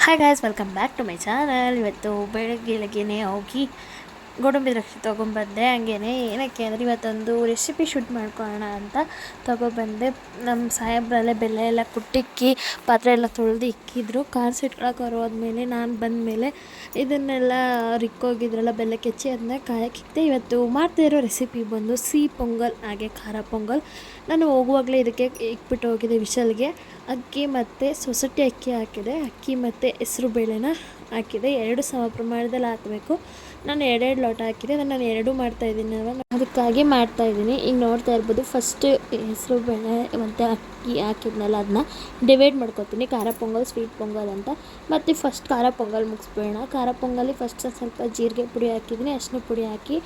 Hi guys, welcome back to my channel. ಇವತ್ತು ಬೆಳಗ್ಗೆನೆ ಹೋಗಿ ಗೋಡಂಬಿ ದ್ರಾಕ್ಷಿ ತೊಗೊಂಬಂದೆ. ಹಂಗೇನೆ ಏನಕ್ಕೆ ಅಂದರೆ ಇವತ್ತೊಂದು ರೆಸಿಪಿ ಶೂಟ್ ಮಾಡ್ಕೊಳ್ಳೋಣ ಅಂತ ತೊಗೊಬಂದೆ. ನಮ್ಮ ಸಾಹೇಬ್ರಲ್ಲೇ ಬೆಲ್ಲ ಎಲ್ಲ ಕುಟ್ಟಿಕ್ಕಿ ಪಾತ್ರೆ ಎಲ್ಲ ತೊಳೆದು ಇಕ್ಕಿದ್ರು. ಖಾರ ಸಿಟ್ಕೊಳಕ್ಕೆ ಹೋದ್ಮೇಲೆ ನಾನು ಬಂದಮೇಲೆ ಇದನ್ನೆಲ್ಲ ರಿಕ್ಕೋಗಿದ್ರಲ್ಲ ಬೆಲ್ಲ ಕೆಚ್ಚಿ ಅದನ್ನ ಕಾಯಕ್ಕಿಕ್ತೆ. ಇವತ್ತು ಮಾಡ್ತಾಯಿರೋ ರೆಸಿಪಿ ಬಂದು ಸಿಹಿ ಪೊಂಗಲ್ ಹಾಗೆ ಖಾರ ಪೊಂಗಲ್. ನಾನು ಹೋಗುವಾಗಲೇ ಇದಕ್ಕೆ ಇಕ್ಬಿಟ್ಟು ಹೋಗಿದ್ದೆ ವಿಷಲ್ಗೆ. ಅಕ್ಕಿ ಮತ್ತು ಸೊಸೈಟಿ ಅಕ್ಕಿ ಹಾಕಿದೆ. ಅಕ್ಕಿ ಮತ್ತು ಹೆಸರು ಬೇಳೆನ ಹಾಕಿದೆ. 2 ಸಮ ಪ್ರಮಾಣದಲ್ಲಿ ಹಾಕಬೇಕು. ನಾನು 2 ಲೋಟ ಹಾಕಿದೆ. ನಾನು 2 ಮಾಡ್ತಾಯಿದ್ದೀನಿ ಅಲ್ವ, ಅದಕ್ಕಾಗಿ ಮಾಡ್ತಾಯಿದ್ದೀನಿ. ಈಗ ನೋಡ್ತಾ ಇರ್ಬೋದು, ಫಸ್ಟ್ ಹೆಸರು ಬೇಳೆ ಮತ್ತು ಅಕ್ಕಿ ಹಾಕಿದ್ನಲ್ಲ ಅದನ್ನ ಡಿವೈಡ್ ಮಾಡ್ಕೊತೀನಿ, ಖಾರ ಪೊಂಗಲ್ ಸ್ವೀಟ್ ಪೊಂಗಲ್ ಅಂತ. ಮತ್ತು ಫಸ್ಟ್ ಖಾರ ಪೊಂಗಲ್ ಮುಗಿಸ್ಬೇಡ. ಖಾರ ಪೊಂಗಲಿ ಫಸ್ಟ್ ಸ್ವಲ್ಪ ಜೀರಿಗೆ ಪುಡಿ ಹಾಕಿದ್ದೀನಿ, ಅರಿಶಿನ ಪುಡಿ ಹಾಕಿ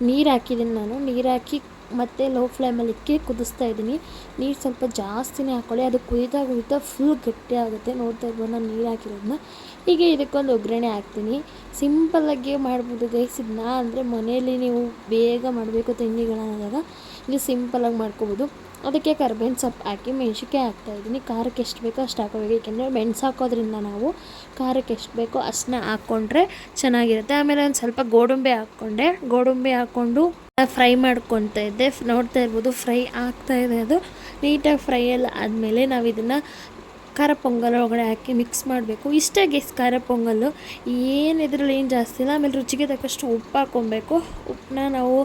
ನೀರು ಹಾಕಿದ್ದೀನಿ. ನಾನು ನೀರು ಹಾಕಿ ಮತ್ತು ಲೋ ಫ್ಲೇಮಲ್ಲಿ ಇಕ್ಕಿ ಕುದಿಸ್ತಾ ಇದ್ದೀನಿ. ನೀರು ಸ್ವಲ್ಪ ಜಾಸ್ತಿನೇ ಹಾಕ್ಕೊಳ್ಳಿ, ಅದು ಕುದಿತಾ ಫುಲ್ ಗಟ್ಟಿ ಆಗುತ್ತೆ. ನೋಡ್ತಾ ಇರ್ಬೋದು ನಾನು ನೀರು ಹಾಕಿರೋದನ್ನ. ಹೀಗೆ ಇದಕ್ಕೊಂದು ಒಗ್ಗರಣೆ ಹಾಕ್ತೀನಿ. ಸಿಂಪಲ್ಲಾಗಿ ಮಾಡ್ಬೋದು ಗೈಸ್ ಇದನ್ನ. ಅಂದರೆ ಮನೆಯಲ್ಲಿ ನೀವು ಬೇಗ ಮಾಡಬೇಕು ತಿಂಡಿಗಳನ್ನಾದಾಗ ಇದು ಸಿಂಪಲ್ಲಾಗಿ ಮಾಡ್ಕೊಬೋದು. ಅದಕ್ಕೆ ಕರ್ಬೇವಿನ ಸೊಪ್ಪು ಹಾಕಿ ಮೆಣಸಿನ್ಕಾಯಿ ಹಾಕ್ತಾಯಿದ್ದೀನಿ. ಖಾರಕ್ಕೆ ಎಷ್ಟು ಬೇಕೋ ಅಷ್ಟು ಹಾಕೋಬೇಕು, ಏಕೆಂದರೆ ಮೆಣಸು ಹಾಕೋದ್ರಿಂದ ನಾವು ಖಾರಕ್ಕೆ ಎಷ್ಟು ಬೇಕೋ ಅಷ್ಟನ್ನ ಹಾಕ್ಕೊಂಡ್ರೆ ಚೆನ್ನಾಗಿರುತ್ತೆ. ಆಮೇಲೆ ಒಂದು ಸ್ವಲ್ಪ ಗೋಡಂಬಿ ಹಾಕ್ಕೊಂಡು ಫ್ರೈ ಮಾಡ್ಕೊತಾ ಇದ್ದೆ. ನೋಡ್ತಾ ಇರ್ಬೋದು ಫ್ರೈ ಆಗ್ತಾಯಿದೆ. ಅದು ನೀಟಾಗಿ ಫ್ರೈ ಎಲ್ಲ ಆದಮೇಲೆ ನಾವು ಇದನ್ನು ಖಾರ ಪೊಂಗಲ್ ಒಳಗಡೆ ಹಾಕಿ ಮಿಕ್ಸ್ ಮಾಡಬೇಕು. ಇಷ್ಟೇ ಗೆಸ್ ಖಾರ ಪೊಂಗಲ್ಲು, ಏನಿದ್ರಲ್ಲಿ ಏನು ಜಾಸ್ತಿ ಇಲ್ಲ. ಆಮೇಲೆ ರುಚಿಗೆ ತಕ್ಕಷ್ಟು ಉಪ್ಪು ಹಾಕ್ಕೊಬೇಕು. ಉಪ್ಪನ್ನ ನಾವು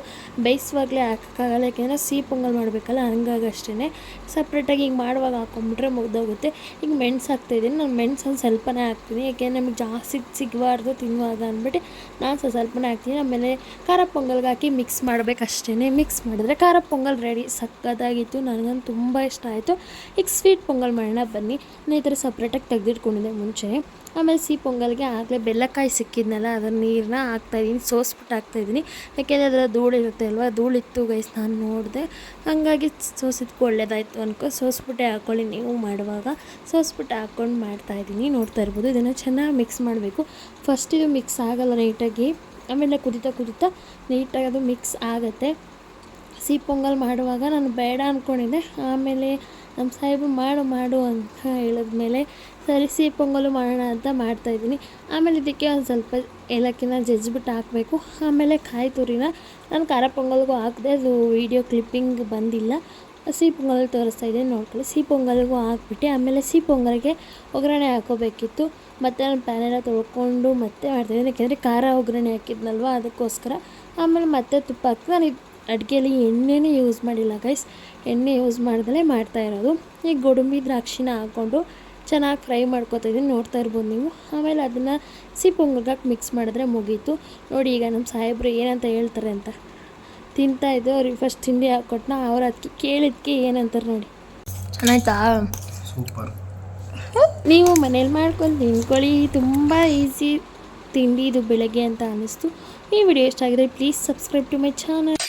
ಬೇಯಿಸುವಾಗಲೇ ಹಾಕೋಕ್ಕಾಗಲ್ಲ, ಯಾಕೆಂದರೆ ಸಿಹಿ ಪೊಂಗಲ್ ಮಾಡಬೇಕಲ್ಲ, ಹಂಗಾಗಿ ಅಷ್ಟೇ. ಸಪ್ರೇಟಾಗಿ ಹಿಂಗೆ ಮಾಡುವಾಗ ಹಾಕ್ಕೊಂಬಿಟ್ರೆ ಮುಗ್ದೋಗುತ್ತೆ. ಈಗ ಮೆಣಸು ಹಾಕ್ತಾಯಿದ್ದೀನಿ. ನಾನು ಮೆಣಸು ಒಂದು ಸ್ವಲ್ಪನೇ ಹಾಕ್ತೀನಿ, ಯಾಕೆಂದರೆ ನಮಗೆ ಜಾಸ್ತಿ ಸಿಗಬಾರ್ದು ತಿನ್ನುವಾಗ ಅಂದ್ಬಿಟ್ಟು ನಾನು ಸ್ವಲ್ಪನೇ ಹಾಕ್ತೀನಿ. ಆಮೇಲೆ ಖಾರ ಪೊಂಗಲ್ಗೆ ಹಾಕಿ ಮಿಕ್ಸ್ ಮಾಡಬೇಕಷ್ಟೇ. ಮಿಕ್ಸ್ ಮಾಡಿದ್ರೆ ಖಾರ ಪೊಂಗಲ್ ರೆಡಿ. ಸಕ್ಕತ್ತಾಗಿತ್ತು, ನನಗಂತೂ ತುಂಬ ಇಷ್ಟ ಆಯಿತು. ಈಗ ಸ್ವೀಟ್ ಪೊಂಗಲ್ ಮಾಡೋಣ ಬನ್ನಿ. ನಾನು ಈ ಥರ ಸಪ್ರೇಟಾಗಿ ತೆಗೆದಿಟ್ಕೊಂಡಿದ್ದೆ ಮುಂಚೆ. ಆಮೇಲೆ ಸಿಹಿ ಪೊಂಗಲ್ಗೆ ಆಗಲೇ ಬೆಲ್ಲಕಾಯಿ ಸಿಕ್ಕಿದ್ನಲ್ಲ, ಅದರ ನೀರನ್ನ ಹಾಕ್ತಾಯಿದ್ದೀನಿ, ಸೋಸ್ಬಿಟ್ಟು ಹಾಕ್ತಾಯಿದ್ದೀನಿ. ಯಾಕೆಂದರೆ ಅದರ ಧೂಳು ಇರುತ್ತೆ ಅಲ್ವಾ, ಧೂಳಿತ್ತು ಗೈಸ್, ನಾನು ನೋಡಿದೆ. ಹಾಗಾಗಿ ಸೋಸಿದ್ಕು ಒಳ್ಳೇದಾಯಿತು ಅನ್ಕೋ ಸೋಸ್ಬಿಟ್ಟೆ ಹಾಕ್ಕೊಳ್ಳಿ ನೀವು ಮಾಡುವಾಗ. ಸೋಸ್ಬಿಟ್ಟು ಹಾಕ್ಕೊಂಡು ಮಾಡ್ತಾಯಿದ್ದೀನಿ. ನೋಡ್ತಾ ಇರ್ಬೋದು, ಇದನ್ನು ಚೆನ್ನಾಗಿ ಮಿಕ್ಸ್ ಮಾಡಬೇಕು. ಫಸ್ಟ್ ಇದು ಮಿಕ್ಸ್ ಆಗೋಲ್ಲ ನೀಟಾಗಿ, ಆಮೇಲೆ ಕುದಿತಾ ನೀಟಾಗಿ ಅದು ಮಿಕ್ಸ್ ಆಗುತ್ತೆ. ಸಿಹಿ ಪೊಂಗಲ್ ಮಾಡುವಾಗ ನಾನು ಬೇಡ ಅಂದ್ಕೊಂಡಿದ್ದೆ, ಆಮೇಲೆ ನಮ್ಮ ಸಾಹೇಬರು ಮಾಡು ಅಂತ ಹೇಳಿದ್ಮೇಲೆ ಸರಿ ಸಿಹಿ ಪೊಂಗಲು ಮಾಡೋಣ ಅಂತ ಮಾಡ್ತಾಯಿದ್ದೀನಿ. ಆಮೇಲೆ ಇದಕ್ಕೆ ಒಂದು ಸ್ವಲ್ಪ ಏಲಕ್ಕಿನ ಜಜ್ಜಿಬಿಟ್ಟು ಹಾಕಬೇಕು. ಆಮೇಲೆ ಕಾಯಿ ತುರಿನ ನಾನು ಖಾರ ಪೊಂಗಲ್ಗೂ ಹಾಕಿದೆ, ಅದು ವೀಡಿಯೋ ಕ್ಲಿಪ್ಪಿಂಗ್ ಬಂದಿಲ್ಲ. ಸಿಹಿ ಪೊಂಗಲ್ ತೋರಿಸ್ತಾ ಇದ್ದೀನಿ ನೋಡ್ಕೊಳ್ಳಿ. ಸಿಹಿ ಪೊಂಗಲ್ಗೂ ಹಾಕ್ಬಿಟ್ಟು ಆಮೇಲೆ ಸಿಹಿ ಪೊಂಗಲ್ಗೆ ಒಗ್ಗರಣೆ ಹಾಕೋಬೇಕಿತ್ತು. ಮತ್ತು ನಾನು ಪ್ಯಾನೆಲ್ಲ ತೊಳ್ಕೊಂಡು ಮತ್ತೆ ಮಾಡ್ತಾಯಿದ್ದೀನಿ, ಯಾಕೆಂದರೆ ಖಾರ ಒಗ್ಗರಣೆ ಹಾಕಿದ್ನಲ್ವ ಅದಕ್ಕೋಸ್ಕರ. ಆಮೇಲೆ ಮತ್ತೆ ತುಪ್ಪ ಹಾಕಿ ನಾನು ಅಡುಗೆಯಲ್ಲಿ ಎಣ್ಣೆನೇ ಯೂಸ್ ಮಾಡಿಲ್ಲ ಗೈಸ್, ಎಣ್ಣೆ ಯೂಸ್ ಮಾಡ್ದಲೇ ಮಾಡ್ತಾಯಿರೋದು. ಈಗ ಗೋಡಂಬಿ ದ್ರಾಕ್ಷಿನ ಹಾಕ್ಕೊಂಡು ಚೆನ್ನಾಗಿ ಫ್ರೈ ಮಾಡ್ಕೊತಾಯಿದ್ದೀನಿ, ನೋಡ್ತಾ ಇರ್ಬೋದು ನೀವು. ಆಮೇಲೆ ಅದನ್ನು ಸಿಹಿ ಪೊಂಗಲ್ಗೆ ಹಾಕಿ ಮಿಕ್ಸ್ ಮಾಡಿದ್ರೆ ಮುಗೀತು. ನೋಡಿ ಈಗ ನಮ್ಮ ಸಾಹೇಬರು ಏನಂತ ಹೇಳ್ತಾರೆ ಅಂತ ತಿಂತಾಯಿದ್ದು. ಅವ್ರಿಗೆ ಫಸ್ಟ್ ತಿಂಡಿ ಹಾಕ್ಕೊಟ್ನ, ಅವ್ರು ಅದಕ್ಕೆ ಕೇಳಿದ್ದಕ್ಕೆ ಏನಂತಾರೆ ನೋಡಿ. ಚೆನ್ನಾಯ್ತಾ? ಸೂಪರ್. ನೀವು ಮನೇಲಿ ಮಾಡ್ಕೊಂಡು ತಿನ್ಕೊಳ್ಳಿ, ತುಂಬ ಈಸಿ ತಿಂಡಿ ಇದು ಬೆಳಗ್ಗೆ ಅಂತ ಅನ್ನಿಸ್ತು. ಈ ವಿಡಿಯೋ ಇಷ್ಟ ಆಗಿದ್ರೆ please subscribe to my channel.